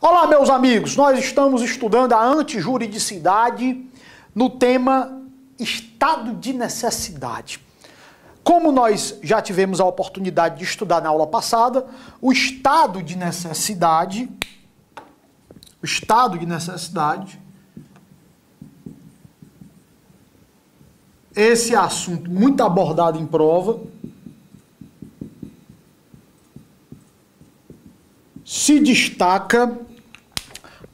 Olá, meus amigos, nós estamos estudando a antijuridicidade no tema estado de necessidade. Como nós já tivemos a oportunidade de estudar na aula passada, o estado de necessidade, esse assunto muito abordado em prova, se destaca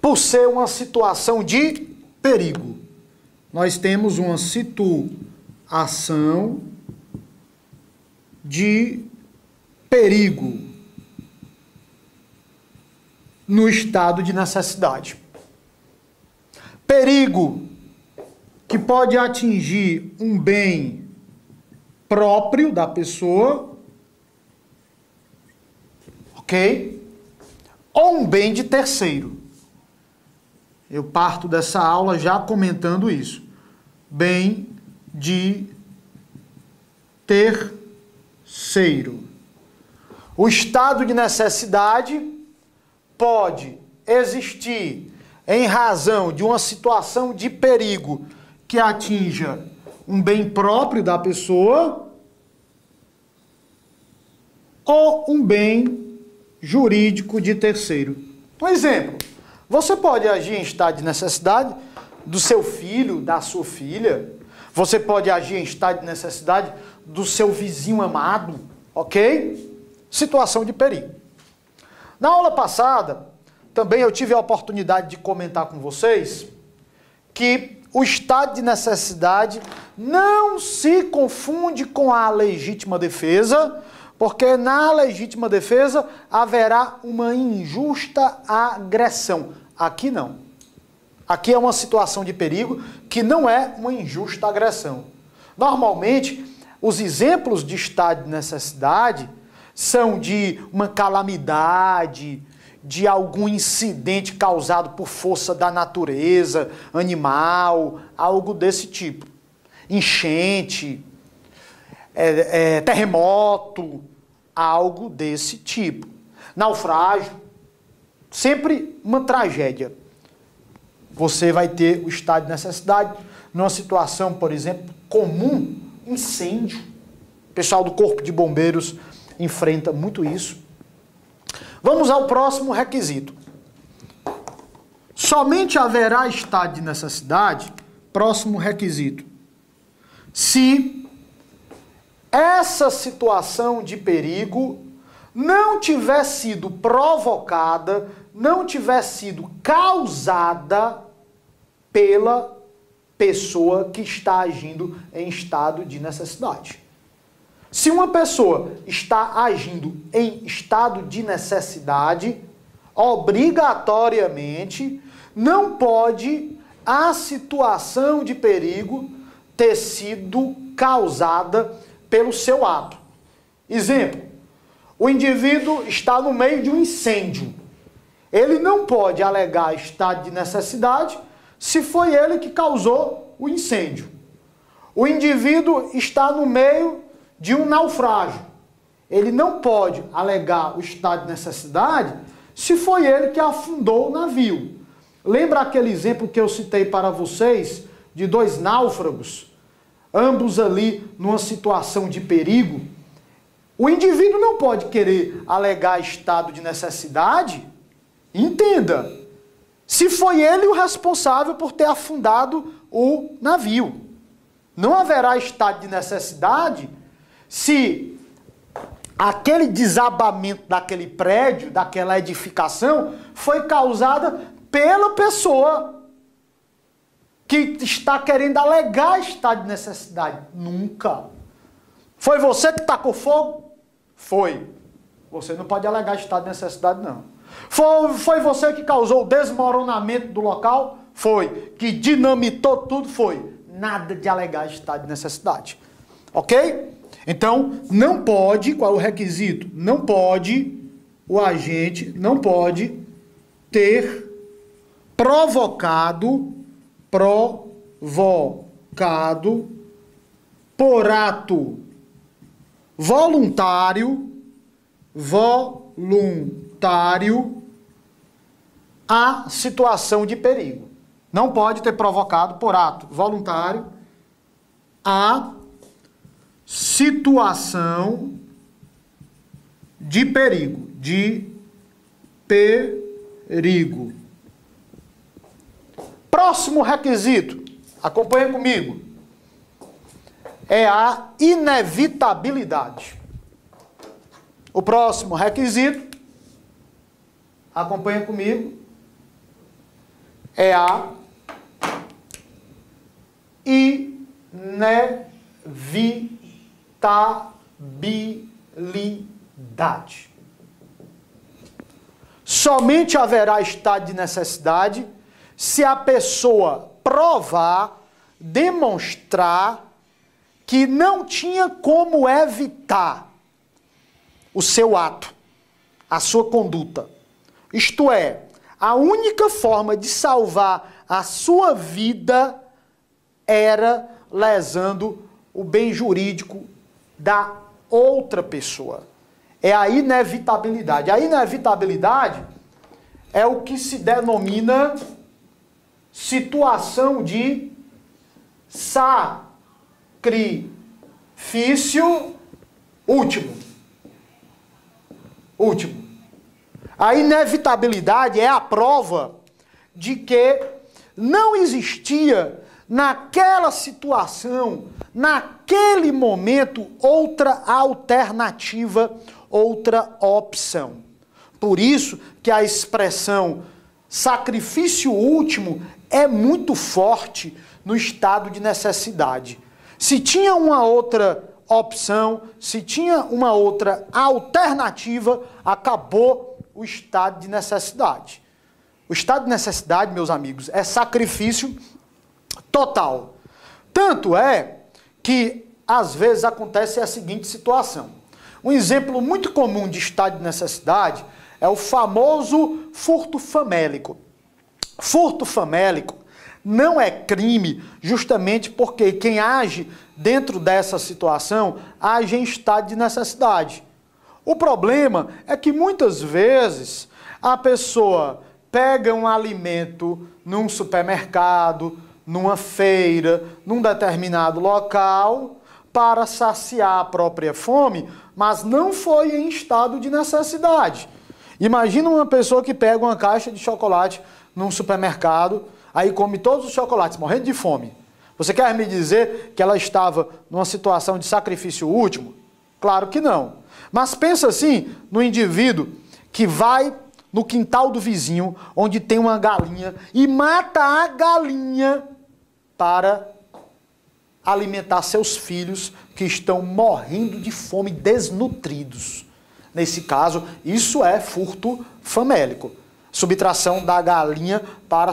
por ser uma situação de perigo. Nós temos uma situação de perigo no estado de necessidade. Perigo que pode atingir um bem próprio da pessoa, ok? Ou um bem de terceiro. Eu parto dessa aula já comentando isso. Bem de terceiro. O estado de necessidade pode existir em razão de uma situação de perigo que atinja um bem próprio da pessoa ou um bem jurídico de terceiro. Um exemplo, você pode agir em estado de necessidade do seu filho, da sua filha. Você pode agir em estado de necessidade do seu vizinho amado, ok? Situação de perigo. Na aula passada, também eu tive a oportunidade de comentar com vocês que o estado de necessidade não se confunde com a legítima defesa, porque na legítima defesa haverá uma injusta agressão. Aqui não. Aqui é uma situação de perigo que não é uma injusta agressão. Normalmente, os exemplos de estado de necessidade são de uma calamidade, de algum incidente causado por força da natureza, animal, algo desse tipo. Enchente, terremoto, algo desse tipo. Naufrágio, sempre uma tragédia. Você vai ter o estado de necessidade numa situação, por exemplo, comum, incêndio. O pessoal do Corpo de Bombeiros enfrenta muito isso. Vamos ao próximo requisito. Somente haverá estado de necessidade, próximo requisito, se essa situação de perigo não tiver sido provocada, não tiver sido causada pela pessoa que está agindo em estado de necessidade. Se uma pessoa está agindo em estado de necessidade, obrigatoriamente não pode a situação de perigo ter sido causada pelo seu ato. Exemplo, o indivíduo está no meio de um incêndio. Ele não pode alegar estado de necessidade se foi ele que causou o incêndio. O indivíduo está no meio de um naufrágio. Ele não pode alegar o estado de necessidade se foi ele que afundou o navio. Lembra aquele exemplo que eu citei para vocês de dois náufragos, ambos ali numa situação de perigo? O indivíduo não pode querer alegar estado de necessidade, entenda, se foi ele o responsável por ter afundado o navio. Não haverá estado de necessidade se aquele desabamento daquele prédio, daquela edificação, foi causada pela pessoa que está querendo alegar estado de necessidade. Nunca. Foi você que tacou fogo? Foi. Você não pode alegar estado de necessidade, não. Foi você que causou o desmoronamento do local? Foi. Que dinamitou tudo? Foi. Nada de alegar estado de necessidade. Ok? Então, não pode, qual é o requisito? Não pode, o agente não pode ter provocado por ato voluntário a situação de perigo. Não pode ter provocado por ato voluntário a situação de perigo. De perigo. Próximo requisito, acompanha comigo, é a inevitabilidade. O próximo requisito, acompanha comigo, é a inevitabilidade. Somente haverá estado de necessidade se a pessoa provar, demonstrar que não tinha como evitar o seu ato, a sua conduta. Isto é, a única forma de salvar a sua vida era lesando o bem jurídico da outra pessoa. É a inevitabilidade. A inevitabilidade é o que se denomina situação de sacrifício último. A inevitabilidade é a prova de que não existia naquela situação, naquele momento, outra alternativa, outra opção. Por isso que a expressão sacrifício último é muito forte no estado de necessidade. Se tinha uma outra opção, se tinha uma outra alternativa, acabou o estado de necessidade. O estado de necessidade, meus amigos, é sacrifício total. Tanto é que, às vezes, acontece a seguinte situação. Um exemplo muito comum de estado de necessidade é o famoso furto famélico. Furto famélico não é crime justamente porque quem age dentro dessa situação age em estado de necessidade. O problema é que muitas vezes a pessoa pega um alimento num supermercado, numa feira, num determinado local para saciar a própria fome, mas não foi em estado de necessidade. Imagina uma pessoa que pega uma caixa de chocolate num supermercado, aí come todos os chocolates, morrendo de fome. Você quer me dizer que ela estava numa situação de sacrifício último? Claro que não. Mas pensa assim no indivíduo que vai no quintal do vizinho, onde tem uma galinha, e mata a galinha para alimentar seus filhos que estão morrendo de fome, desnutridos. Nesse caso, isso é furto famélico. Subtração da galinha para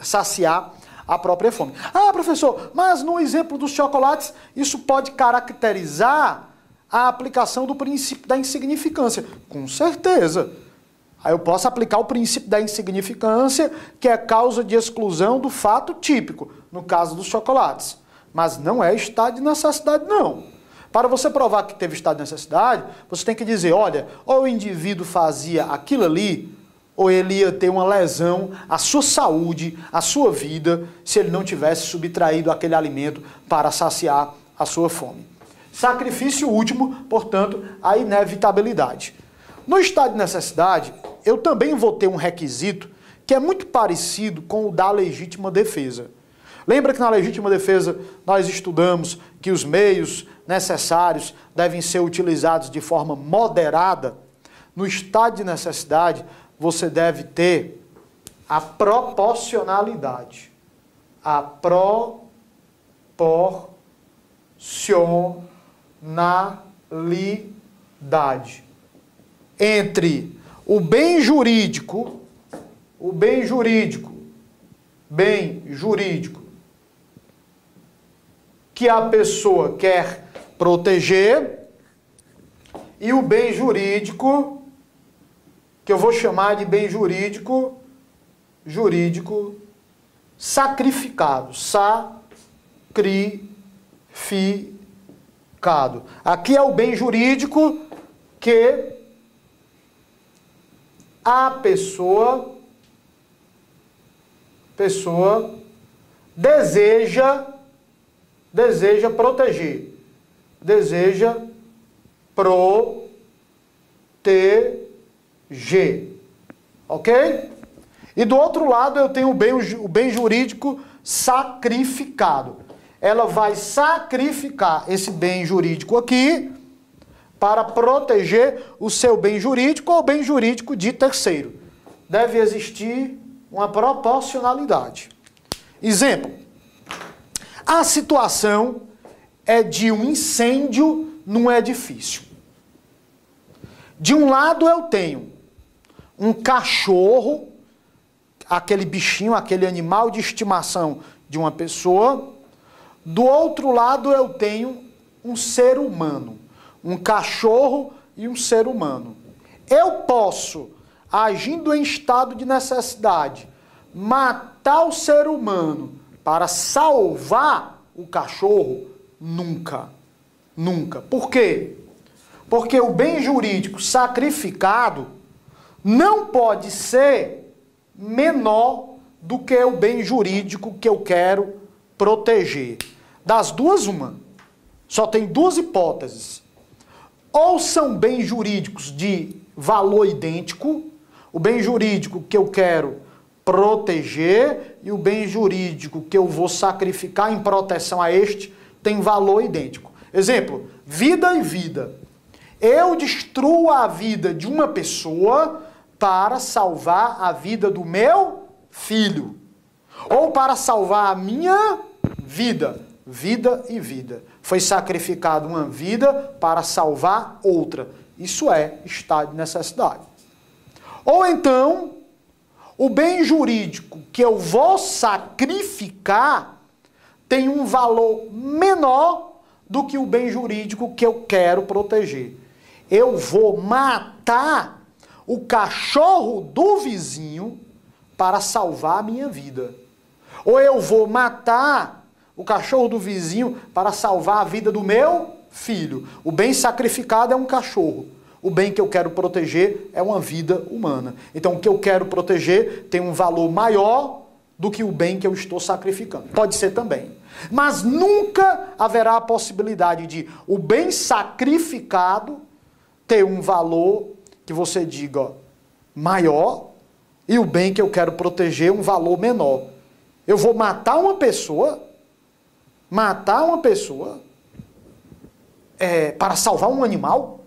saciar a própria fome. Ah, professor, mas no exemplo dos chocolates, isso pode caracterizar a aplicação do princípio da insignificância. Com certeza. Aí eu posso aplicar o princípio da insignificância, que é causa de exclusão do fato típico, no caso dos chocolates. Mas não é estado de necessidade, não. Para você provar que teve estado de necessidade, você tem que dizer, olha, ou o indivíduo fazia aquilo ali, ou ele ia ter uma lesão à sua saúde, à sua vida, se ele não tivesse subtraído aquele alimento para saciar a sua fome. Sacrifício último, portanto, a inevitabilidade. No estado de necessidade, eu também vou ter um requisito que é muito parecido com o da legítima defesa. Lembra que na legítima defesa nós estudamos que os meios necessários devem ser utilizados de forma moderada? No estado de necessidade, você deve ter a proporcionalidade. A proporcionalidade entre o bem jurídico que a pessoa quer proteger e o bem jurídico que eu vou chamar de bem jurídico sacrificado. Sacrificado. Aqui é o bem jurídico que a pessoa pessoa deseja proteger. Deseja proteger. Ok? E do outro lado eu tenho o bem jurídico sacrificado. Ela vai sacrificar esse bem jurídico aqui para proteger o seu bem jurídico ou o bem jurídico de terceiro. Deve existir uma proporcionalidade. Exemplo. A situação é de um incêndio num edifício. De um lado eu tenho um cachorro, aquele bichinho, aquele animal de estimação de uma pessoa. Do outro lado eu tenho um ser humano, um cachorro e um ser humano. Eu posso, agindo em estado de necessidade, matar o ser humano para salvar o cachorro? Nunca. Nunca. Por quê? Porque o bem jurídico sacrificado não pode ser menor do que o bem jurídico que eu quero proteger. Das duas, uma. Só tem duas hipóteses. Ou são bens jurídicos de valor idêntico, o bem jurídico que eu quero proteger e o bem jurídico que eu vou sacrificar em proteção a este tem valor idêntico. Exemplo, vida e vida. Eu destruo a vida de uma pessoa para salvar a vida do meu filho. Ou para salvar a minha vida. Vida e vida. Foi sacrificada uma vida para salvar outra. Isso é estado de necessidade. Ou então, o bem jurídico que eu vou sacrificar tem um valor menor do que o bem jurídico que eu quero proteger. Eu vou matar o cachorro do vizinho para salvar a minha vida. Ou eu vou matar o cachorro do vizinho para salvar a vida do meu filho. O bem sacrificado é um cachorro. O bem que eu quero proteger é uma vida humana. Então, o que eu quero proteger tem um valor maior do que o bem que eu estou sacrificando. Pode ser também. Mas nunca haverá a possibilidade de o bem sacrificado ter um valor que você diga maior e o bem que eu quero proteger um valor menor. Eu vou matar uma pessoa para salvar um animal?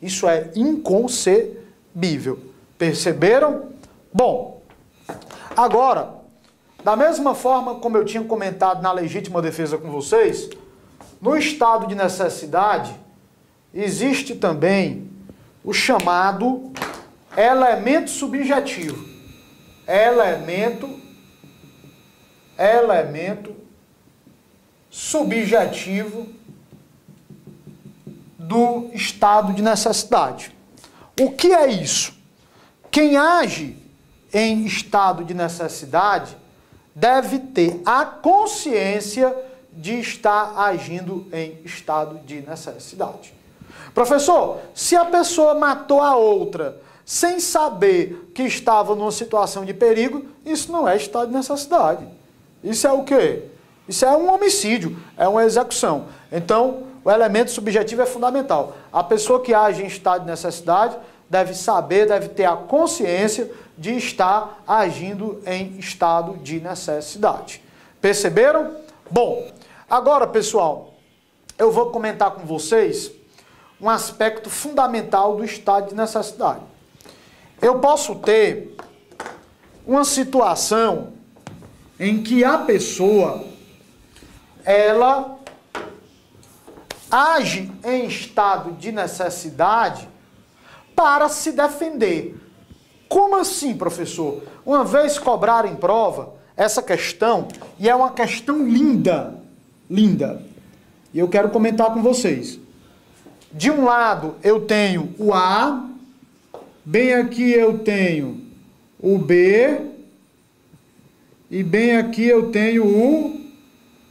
Isso é inconcebível. Perceberam? Bom, agora, da mesma forma como eu tinha comentado na legítima defesa com vocês, no estado de necessidade, existe também o chamado elemento subjetivo. Elemento subjetivo do estado de necessidade. O que é isso? Quem age em estado de necessidade deve ter a consciência de estar agindo em estado de necessidade. Professor, se a pessoa matou a outra sem saber que estava numa situação de perigo, isso não é estado de necessidade. Isso é o quê? Isso é um homicídio, é uma execução. Então, o elemento subjetivo é fundamental. A pessoa que age em estado de necessidade deve saber, deve ter a consciência de estar agindo em estado de necessidade. Perceberam? Bom, agora, pessoal, eu vou comentar com vocês um aspecto fundamental do estado de necessidade. Eu posso ter uma situação em que a pessoa, ela age em estado de necessidade para se defender. Como assim, professor? Uma vez cobraram em prova essa questão, e é uma questão linda, linda, e eu quero comentar com vocês. De um lado eu tenho o A, bem aqui eu tenho o B, e bem aqui eu tenho o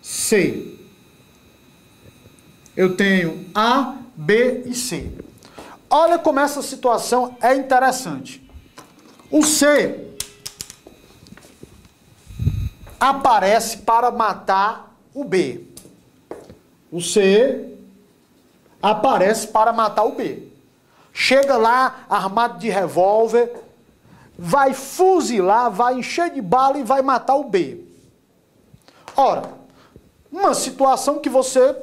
C. Eu tenho A, B e C. Olha como essa situação é interessante. O C aparece para matar o B. O C aparece para matar o B. Chega lá, armado de revólver, vai fuzilar, vai encher de bala e vai matar o B. Ora, uma situação que você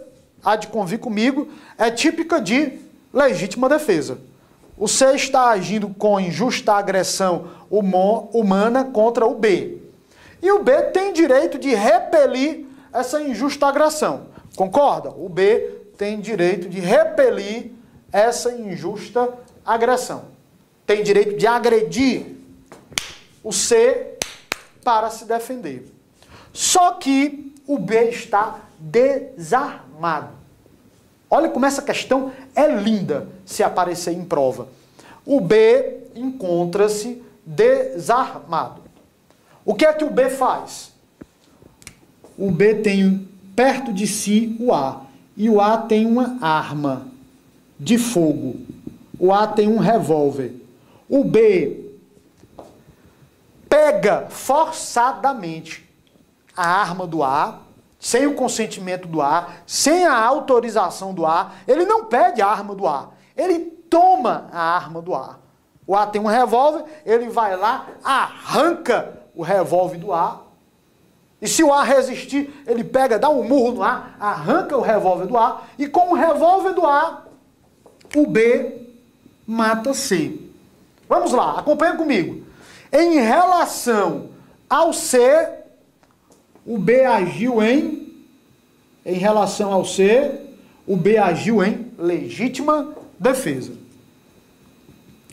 há de convir comigo é típica de legítima defesa. O C está agindo com injusta agressão humana contra o B. E o B tem direito de repelir essa injusta agressão. Concorda? O B tem direito de repelir essa injusta agressão. Tem direito de agredir o C para se defender. Só que o B está desarmado. Olha como essa questão é linda se aparecer em prova. O B encontra-se desarmado. O que é que o B faz? O B tem perto de si o A. E o A tem uma arma de fogo. O A tem um revólver. O B pega forçadamente a arma do A, sem o consentimento do A, sem a autorização do A. Ele não pede a arma do A, ele toma a arma do A. O A tem um revólver, ele vai lá, arranca o revólver do A. E se o A resistir, ele pega, dá um murro no A, arranca o revólver do A, e com o revólver do A, o B mata C. Vamos lá, acompanha comigo. Em relação ao C, o B agiu em relação ao C, o B agiu em legítima defesa.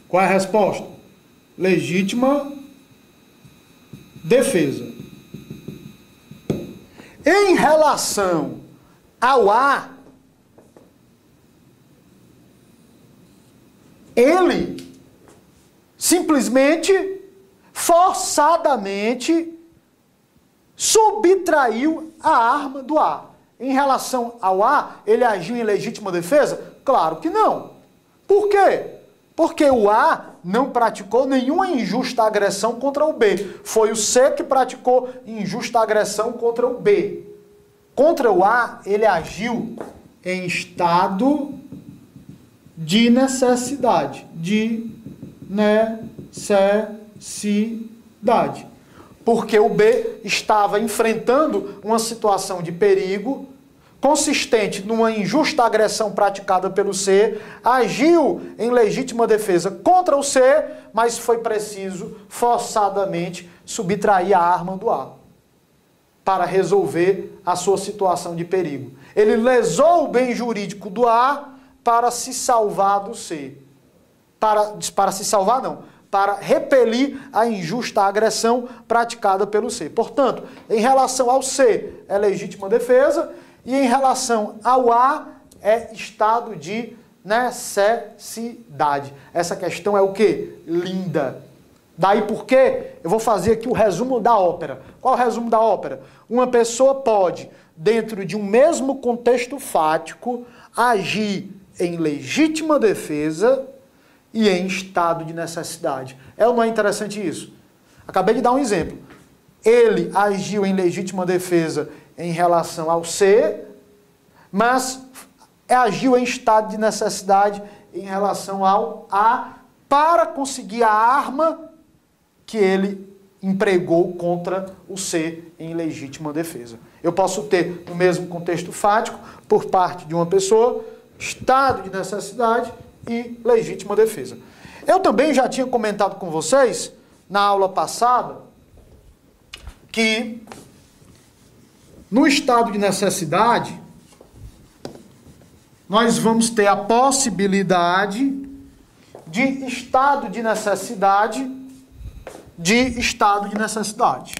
Qual é a resposta? Legítima defesa. Em relação ao A, ele simplesmente, forçadamente, subtraiu a arma do A. Em relação ao A, ele agiu em legítima defesa? Claro que não. Por quê? Porque o A não praticou nenhuma injusta agressão contra o B. Foi o C que praticou injusta agressão contra o B. Contra o A, ele agiu em estado de necessidade. De necessidade. Porque o B estava enfrentando uma situação de perigo consistente numa injusta agressão praticada pelo C, agiu em legítima defesa contra o C, mas foi preciso forçadamente subtrair a arma do A para resolver a sua situação de perigo. Ele lesou o bem jurídico do A para se salvar do C. Para se salvar, não. Para repelir a injusta agressão praticada pelo C. Portanto, em relação ao C, é legítima defesa, e em relação ao A, é estado de necessidade. Essa questão é o quê? Linda. Daí porque eu vou fazer aqui o resumo da ópera. Qual é o resumo da ópera? Uma pessoa pode, dentro de um mesmo contexto fático, agir em legítima defesa e em estado de necessidade. É ou não é interessante isso? Acabei de dar um exemplo. Ele agiu em legítima defesa em relação ao C, mas agiu em estado de necessidade em relação ao A para conseguir a arma que ele empregou contra o C em legítima defesa. Eu posso ter, no mesmo contexto fático, por parte de uma pessoa, estado de necessidade e legítima defesa. Eu também já tinha comentado com vocês, na aula passada, que no estado de necessidade, nós vamos ter a possibilidade de estado de necessidade, Estado de necessidade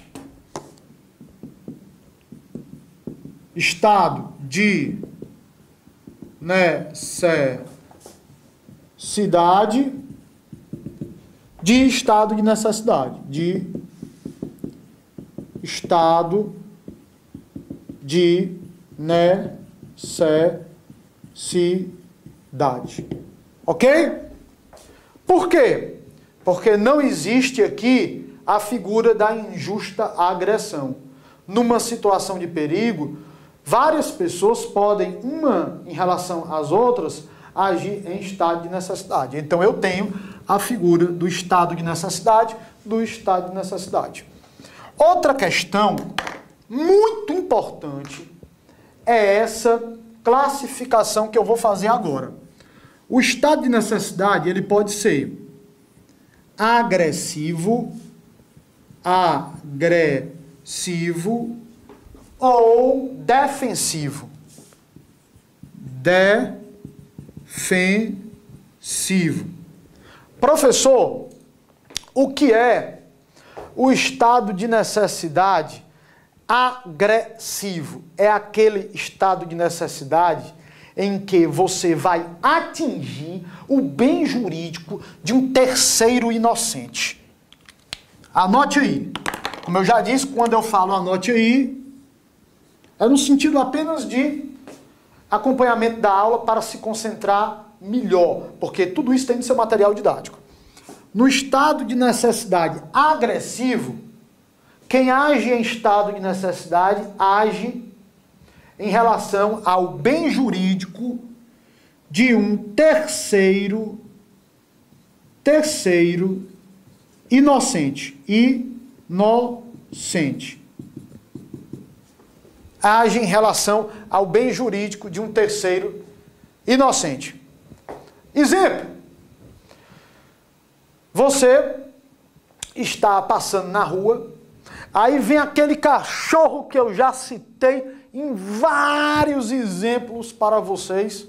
de estado de necessidade, de estado de necessidade. Ok? Por quê? Porque não existe aqui a figura da injusta agressão. numa situação de perigo, várias pessoas podem, uma em relação às outras, agir em estado de necessidade. Então eu tenho a figura do estado de necessidade, do estado de necessidade. Outra questão muito importante é essa classificação que eu vou fazer agora. O estado de necessidade, ele pode ser agressivo ou defensivo. Defensivo. Professor, o que é o estado de necessidade agressivo? É aquele estado de necessidade em que você vai atingir o bem jurídico de um terceiro inocente. Anote aí. Como eu já disse, quando eu falo anote aí, é no sentido apenas de acompanhamento da aula para se concentrar melhor, porque tudo isso tem no seu material didático. No estado de necessidade agressivo, quem age em estado de necessidade age em relação ao bem jurídico de um terceiro inocente. Age em relação ao bem jurídico de um terceiro inocente. Exemplo. Você está passando na rua, aí vem aquele cachorro que eu já citei em vários exemplos para vocês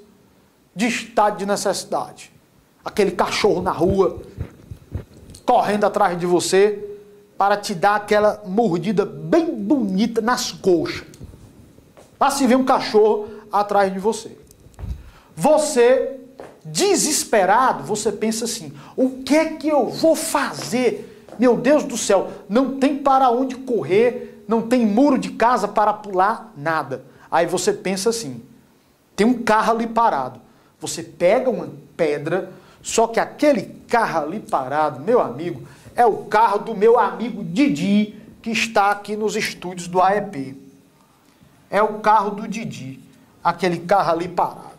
de estado de necessidade. Aquele cachorro na rua, correndo atrás de você para te dar aquela mordida bem bonita nas coxas. Lá se vê um cachorro atrás de você. Você, desesperado, você pensa assim, o que é que eu vou fazer? Meu Deus do céu, não tem para onde correr, não tem muro de casa para pular, nada. Aí você pensa assim, tem um carro ali parado. Você pega uma pedra, só que aquele carro ali parado, meu amigo, é o carro do meu amigo Didi, que está aqui nos estúdios do AEP. É o carro do Didi, aquele carro ali parado.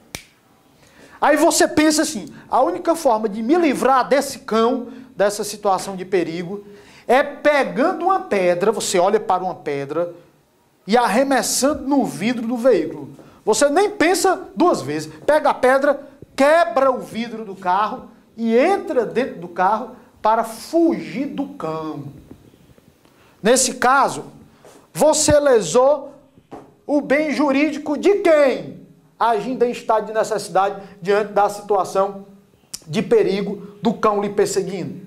Aí você pensa assim, a única forma de me livrar desse cão, dessa situação de perigo, é pegando uma pedra, você olha para uma pedra e arremessando no vidro do veículo. Você nem pensa duas vezes. Pega a pedra, quebra o vidro do carro e entra dentro do carro para fugir do cão. Nesse caso, você lesou o bem jurídico de quem? Agindo em estado de necessidade diante da situação de perigo do cão lhe perseguindo.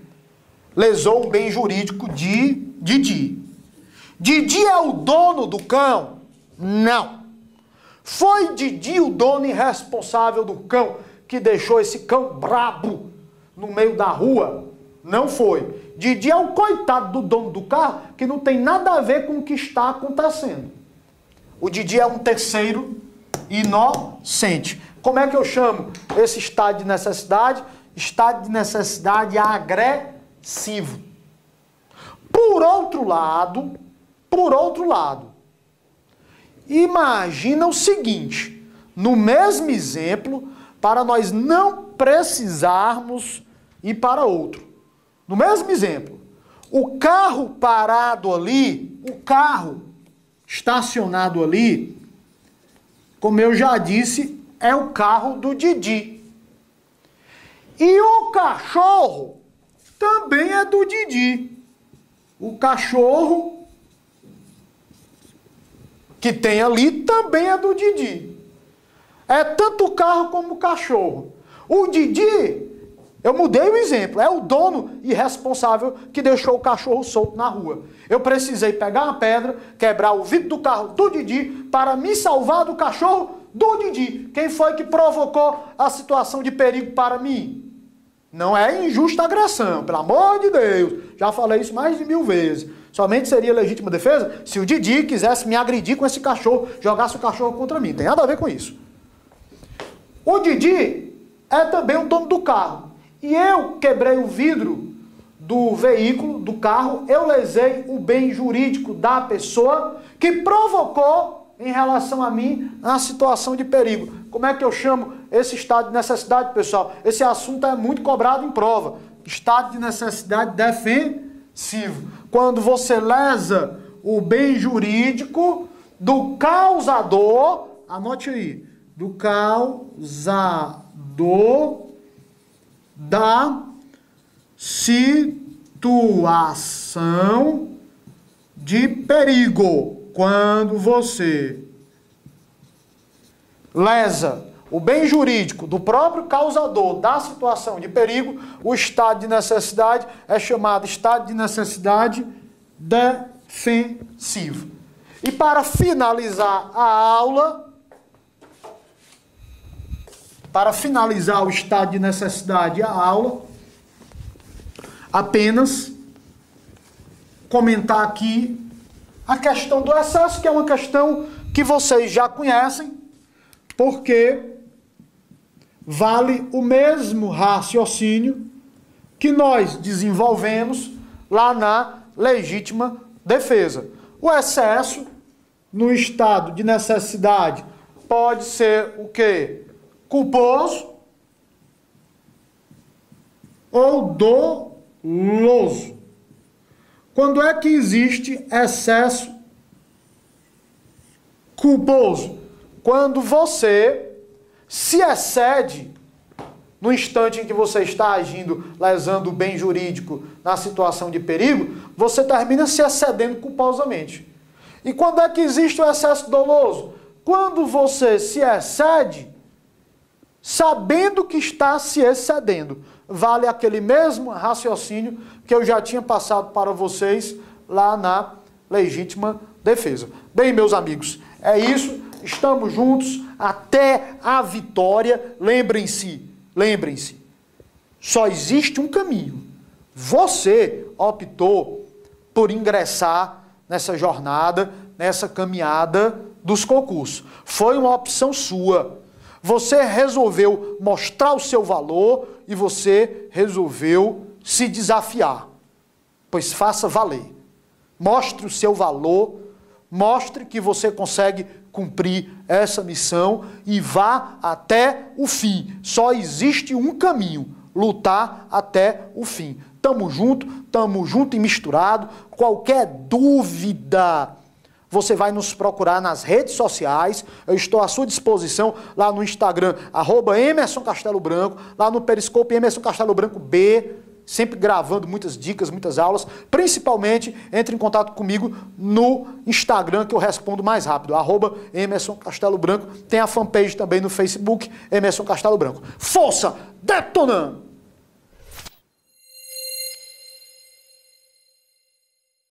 Lesou o bem jurídico de Didi. Didi é o dono do cão? Não. Foi Didi o dono irresponsável do cão que deixou esse cão brabo no meio da rua? Não foi. Didi é o coitado do dono do carro que não tem nada a ver com o que está acontecendo. O Didi é um terceiro inocente. Como é que eu chamo esse estado de necessidade? Estado de necessidade agressivo. Por outro lado, imagina o seguinte, no mesmo exemplo, para nós não precisarmos ir para outro. No mesmo exemplo, o carro parado ali, o carro estacionado ali, como eu já disse, é o carro do Didi. E o cachorro também é do Didi. O cachorro que tem ali também é do Didi. É tanto o carro como o cachorro. O Didi, eu mudei o exemplo, é o dono irresponsável que deixou o cachorro solto na rua. Eu precisei pegar uma pedra, quebrar o vidro do carro do Didi para me salvar do cachorro do Didi. Quem foi que provocou a situação de perigo para mim? Não é injusta agressão, pelo amor de Deus. Já falei isso mais de 1000 vezes. Somente seria legítima defesa se o Didi quisesse me agredir com esse cachorro, jogasse o cachorro contra mim. Tem nada a ver com isso. O Didi é também o dono do carro. E eu quebrei o vidro do veículo, do carro, eu lesei o bem jurídico da pessoa que provocou em relação a mim a situação de perigo. Como é que eu chamo esse estado de necessidade, pessoal? Esse assunto é muito cobrado em prova. Estado de necessidade defensivo. Quando você lesa o bem jurídico do causador, anote aí, do causador da situação de perigo. Quando você lesa o bem jurídico do próprio causador da situação de perigo, o estado de necessidade é chamado estado de necessidade defensivo. E para finalizar a aula, para finalizar o estado de necessidade e a aula, apenas comentar aqui a questão do excesso, que é uma questão que vocês já conhecem, porque vale o mesmo raciocínio que nós desenvolvemos lá na legítima defesa. O excesso no estado de necessidade pode ser o quê? Culposo ou doloso. Quando é que existe excesso culposo? Quando você se excede no instante em que você está agindo, lesando o bem jurídico na situação de perigo, você termina se excedendo culposamente. E quando é que existe o excesso doloso? Quando você se excede sabendo que está se excedendo. Vale aquele mesmo raciocínio que eu já tinha passado para vocês lá na legítima defesa. Bem, meus amigos, é isso. Estamos juntos até a vitória. Lembrem-se, só existe um caminho. Você optou por ingressar nessa jornada, nessa caminhada dos concursos. Foi uma opção sua. Você resolveu mostrar o seu valor e você resolveu se desafiar. Pois faça valer. Mostre o seu valor, mostre que você consegue cumprir essa missão e vá até o fim. Só existe um caminho, lutar até o fim. Tamo junto e misturado. Qualquer dúvida, você vai nos procurar nas redes sociais. Eu estou à sua disposição lá no Instagram, @EmersonCasteloBranco, lá no Periscope Emerson Castelo Branco B, sempre gravando muitas dicas, muitas aulas. Principalmente, entre em contato comigo no Instagram, que eu respondo mais rápido, @EmersonCasteloBranco. Tem a fanpage também no Facebook, Emerson Castelo Branco. Força! Detonando!